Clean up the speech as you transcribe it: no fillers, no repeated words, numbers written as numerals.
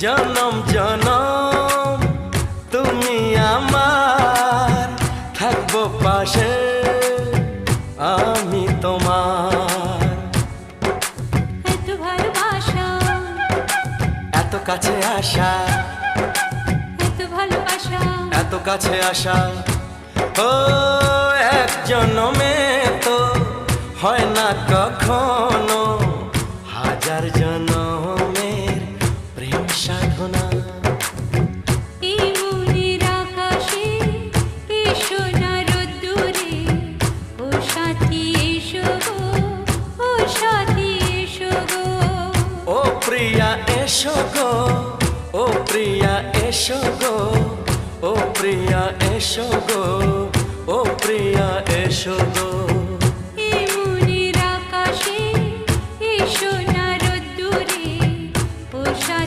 জনম জনম তুমি আমার, থাকবো পাশে আমি তোমার। এত ভালোবাসা, এত কাছে আসা, এত ভালোবাসা, এত কাছে আসা, ও এক জনমে তো হয় না কখনো, হাজার জনমের প্রেম সাধনা। এই মনের আকাশে এসো না রোদ্দুরে, ও সাথী এসো গো, ও সাথী এসো গো। ও প্রিয়া এসো গো, ও প্রিয়া এসো গো, ও প্রিয়া এসো গো, ও প্রিয়া এসো গো।